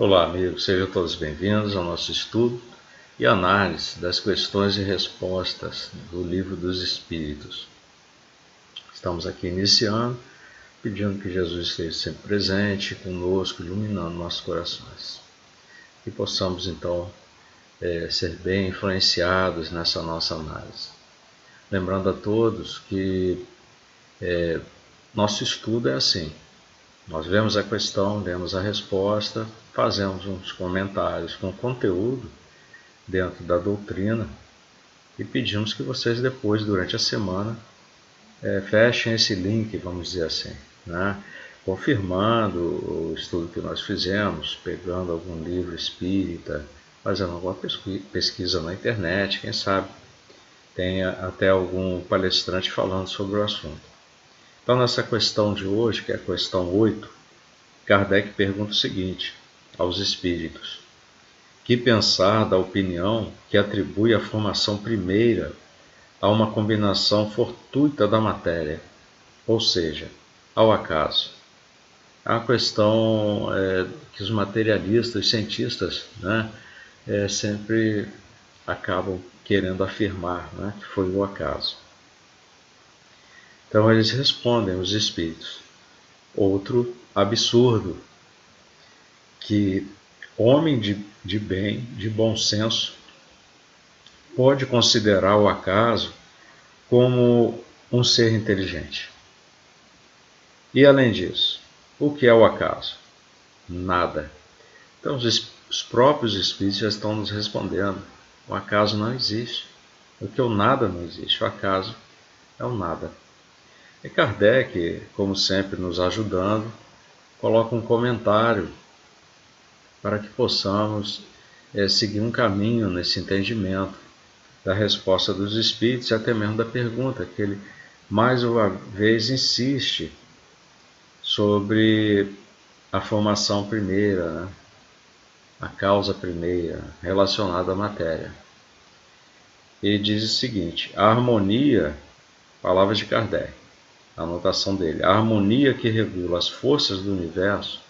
Olá, amigos, sejam todos bem-vindos ao nosso estudo e análise das questões e respostas do Livro dos Espíritos. Estamos aqui iniciando, pedindo que Jesus esteja sempre presente, conosco, iluminando nossos corações. Que possamos, então, ser bem influenciados nessa nossa análise. Lembrando a todos que nosso estudo é assim. Nós vemos a questão, vemos a resposta, fazemos uns comentários com conteúdo dentro da doutrina e pedimos que vocês depois, durante a semana, fechem esse link, vamos dizer assim, né? Confirmando o estudo que nós fizemos, pegando algum livro espírita, fazendo alguma pesquisa na internet, quem sabe tenha até algum palestrante falando sobre o assunto. Então, nessa questão de hoje, que é a questão 8, Kardec pergunta o seguinte aos espíritos: que pensar da opinião que atribui a formação primeira a uma combinação fortuita da matéria, ou seja, ao acaso? É uma questão que os materialistas, os cientistas, sempre acabam querendo afirmar, que foi o acaso. Então eles respondem, os espíritos, outro absurdo, que homem de bem, de bom senso, pode considerar o acaso como um ser inteligente. E além disso, o que é o acaso? Nada. Então os próprios espíritos já estão nos respondendo: o acaso não existe. O que é o nada não existe. O acaso é o nada. E Kardec, como sempre nos ajudando, coloca um comentário para que possamos seguir um caminho nesse entendimento da resposta dos espíritos e até mesmo da pergunta, que ele mais uma vez insiste sobre a formação primeira, a causa primeira relacionada à matéria. Ele diz o seguinte: a harmonia, palavras de Kardec, a anotação dele, a harmonia que regula as forças do universo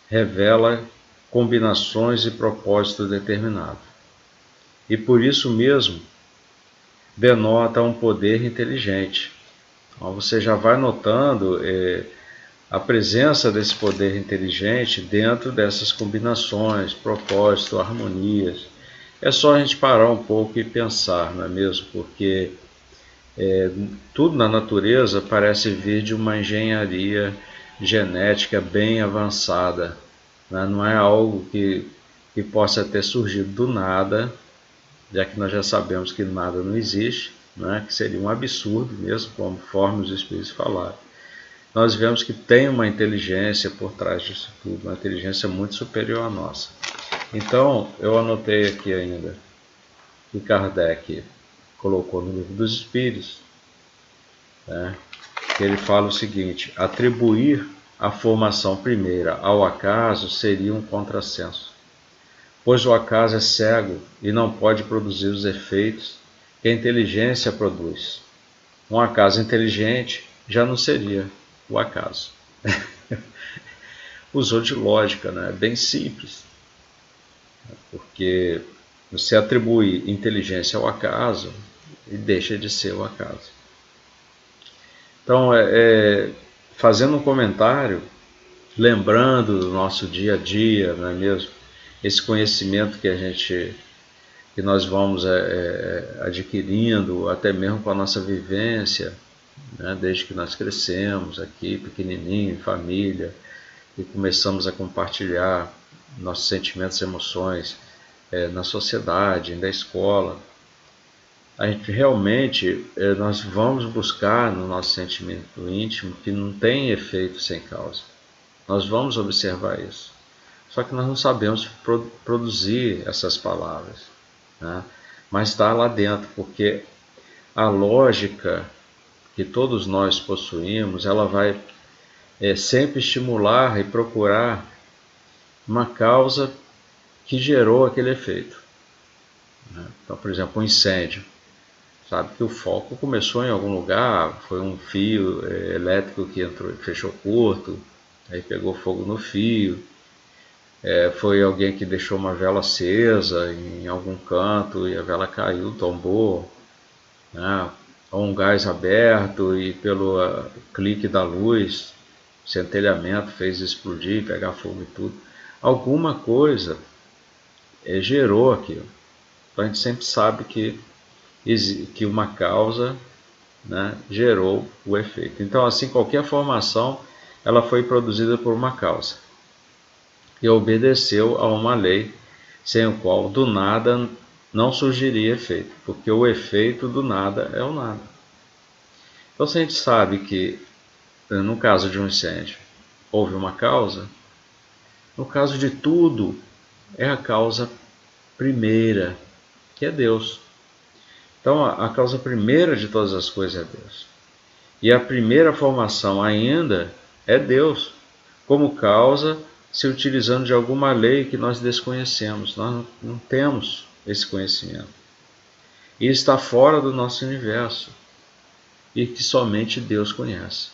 revela combinações e propósito determinado. E por isso mesmo denota um poder inteligente. Então, você já vai notando a presença desse poder inteligente dentro dessas combinações, propósito, harmonias. É só a gente parar um pouco e pensar, não é mesmo? Porque tudo na natureza parece vir de uma engenharia genética bem avançada. Não é algo que possa ter surgido do nada, já que nós já sabemos que nada não existe, que seria um absurdo mesmo, conforme os espíritos falaram. Nós vemos que tem uma inteligência por trás disso tudo, uma inteligência muito superior à nossa. Então, eu anotei aqui ainda que Kardec colocou no Livro dos Espíritos, que ele fala o seguinte: atribuir a formação primeira ao acaso seria um contrassenso, pois o acaso é cego e não pode produzir os efeitos que a inteligência produz. Um acaso inteligente já não seria o acaso. Usou de lógica, bem simples, porque você atribui inteligência ao acaso e deixa de ser o acaso. Então, fazendo um comentário, lembrando do nosso dia a dia, não é mesmo? Esse conhecimento que nós vamos adquirindo, até mesmo com a nossa vivência, desde que nós crescemos aqui, pequenininho, em família, e começamos a compartilhar nossos sentimentos e emoções na sociedade, na escola. A gente realmente, nós vamos buscar no nosso sentimento íntimo que não tem efeito sem causa. Nós vamos observar isso. Só que nós não sabemos produzir essas palavras, mas está lá dentro, porque a lógica que todos nós possuímos, ela vai sempre estimular e procurar uma causa que gerou aquele efeito. Então, por exemplo, um incêndio. Sabe que o foco começou em algum lugar, foi um fio elétrico que entrou e fechou curto, aí pegou fogo no fio. foi alguém que deixou uma vela acesa em algum canto e a vela caiu, tombou, né? Ou um gás aberto e pelo clique da luz, centelhamento fez explodir, pegar fogo e tudo. Alguma coisa gerou aquilo. Então a gente sempre sabe que uma causa, né, gerou o efeito. Então, assim, qualquer formação ela foi produzida por uma causa e obedeceu a uma lei sem o qual do nada não surgiria efeito, porque o efeito do nada é o nada. Então, se a gente sabe que no caso de um incêndio houve uma causa, no caso de tudo é a causa primeira, que é Deus. Então, a causa primeira de todas as coisas é Deus. E a primeira formação ainda é Deus, como causa, se utilizando de alguma lei que nós desconhecemos. Nós não temos esse conhecimento. E está fora do nosso universo. E que somente Deus conhece.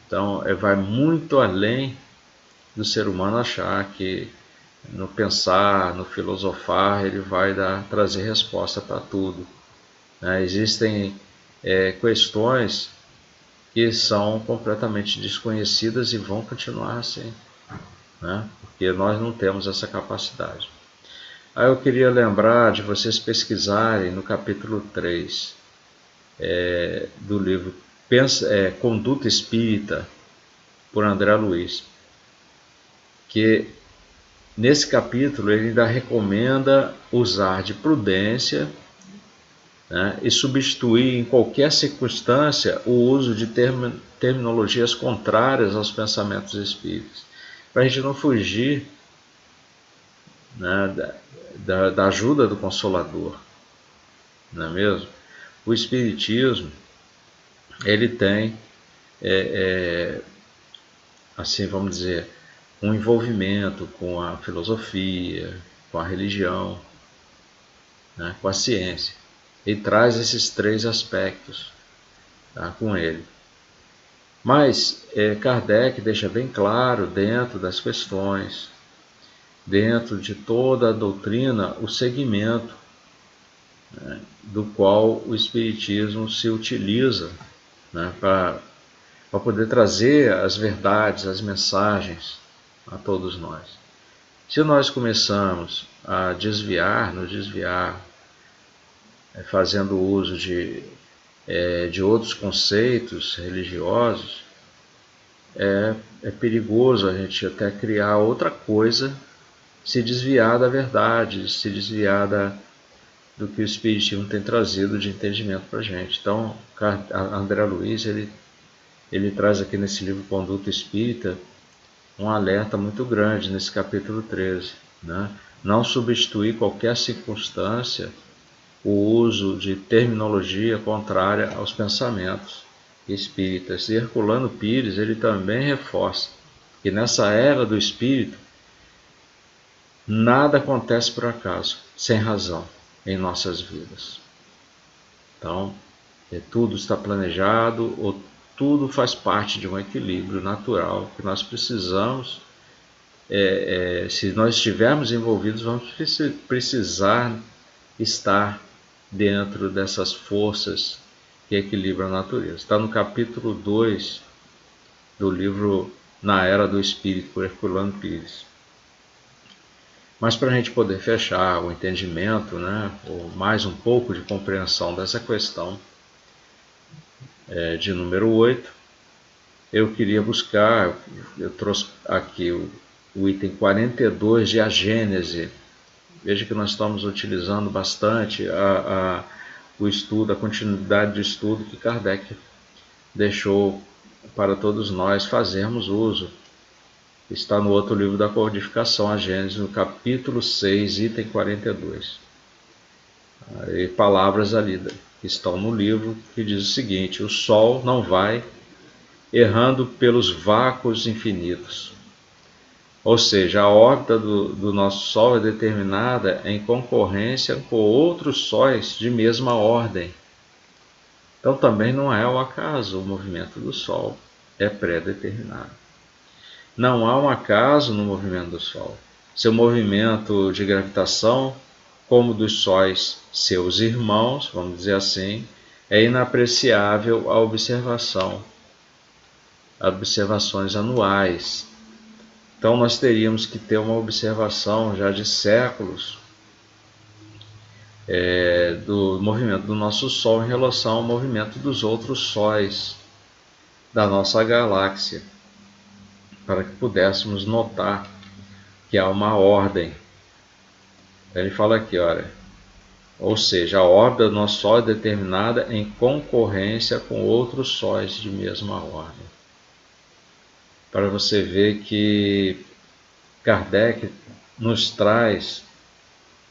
Então, vai muito além do ser humano achar que no pensar, no filosofar, ele vai trazer resposta para tudo. Existem questões que são completamente desconhecidas e vão continuar assim, né? Porque nós não temos essa capacidade. Aí eu queria lembrar de vocês pesquisarem no capítulo 3 do livro Conduta Espírita, por André Luiz, que nesse capítulo ele ainda recomenda usar de prudência, né, e substituir em qualquer circunstância o uso de terminologias contrárias aos pensamentos espíritas, para a gente não fugir, né, da ajuda do Consolador, não é mesmo? O Espiritismo ele tem, assim vamos dizer, um envolvimento com a filosofia, com a religião, né, com a ciência. Ele traz esses três aspectos, tá, com ele. Mas Kardec deixa bem claro, dentro das questões, dentro de toda a doutrina, o segmento, né, do qual o Espiritismo se utiliza, né, para poder trazer as verdades, as mensagens a todos nós. Se nós começamos a nos desviar, fazendo uso de outros conceitos religiosos, é perigoso a gente até criar outra coisa, se desviar da verdade, se desviar do que o Espiritismo tem trazido de entendimento para a gente. Então, André Luiz, ele traz aqui nesse livro Conduta Espírita um alerta muito grande nesse capítulo 13, né? Não substituir qualquer circunstância o uso de terminologia contrária aos pensamentos espíritas. E Herculano Pires, ele também reforça que nessa era do espírito, nada acontece por acaso, sem razão, em nossas vidas. Então, tudo está planejado, ou tudo faz parte de um equilíbrio natural que nós precisamos. Se nós estivermos envolvidos, vamos precisar estar dentro dessas forças que equilibram a natureza. Está no capítulo 2 do livro Na Era do Espírito, por Herculano Pires. Mas para a gente poder fechar o entendimento, né, ou mais um pouco de compreensão dessa questão de número 8, eu queria buscar, eu trouxe aqui o item 42 de A Gênese. Veja que nós estamos utilizando bastante o estudo, a continuidade de estudo que Kardec deixou para todos nós fazermos uso. Está no outro livro da Codificação, a Gênese, no capítulo 6, item 42. E palavras ali que estão no livro que diz o seguinte: o Sol não vai errando pelos vácuos infinitos. Ou seja, a órbita do nosso Sol é determinada em concorrência com outros sóis de mesma ordem. Então também não é o acaso o movimento do Sol, é pré-determinado. Não há um acaso no movimento do Sol. Seu movimento de gravitação, como dos sóis seus irmãos, vamos dizer assim, é inapreciável à observação, observações anuais. Então nós teríamos que ter uma observação já de séculos do movimento do nosso Sol em relação ao movimento dos outros sóis da nossa galáxia, para que pudéssemos notar que há uma ordem. Ele fala aqui, olha, ou seja, a órbita do nosso Sol é determinada em concorrência com outros sóis de mesma ordem. Para você ver que Kardec nos traz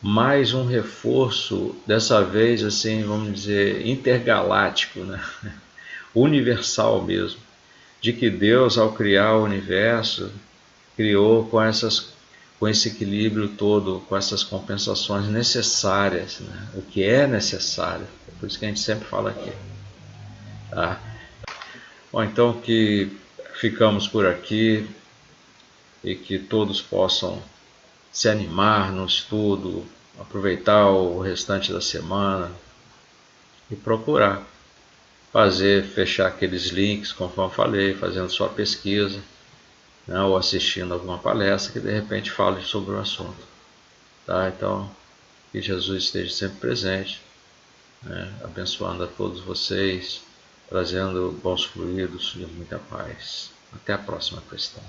mais um reforço, dessa vez assim, vamos dizer, intergaláctico, né? Universal mesmo, de que Deus, ao criar o universo, criou com esse equilíbrio todo, com essas compensações necessárias, né? O que é necessário, é por isso que a gente sempre fala aqui. Tá? Bom, então que ficamos por aqui e que todos possam se animar no estudo, aproveitar o restante da semana e procurar fechar aqueles links, conforme falei, fazendo sua pesquisa, né, ou assistindo alguma palestra que de repente fale sobre o assunto. Tá? Então, que Jesus esteja sempre presente, né, abençoando a todos vocês, trazendo bons fluidos e muita paz. Até a próxima questão.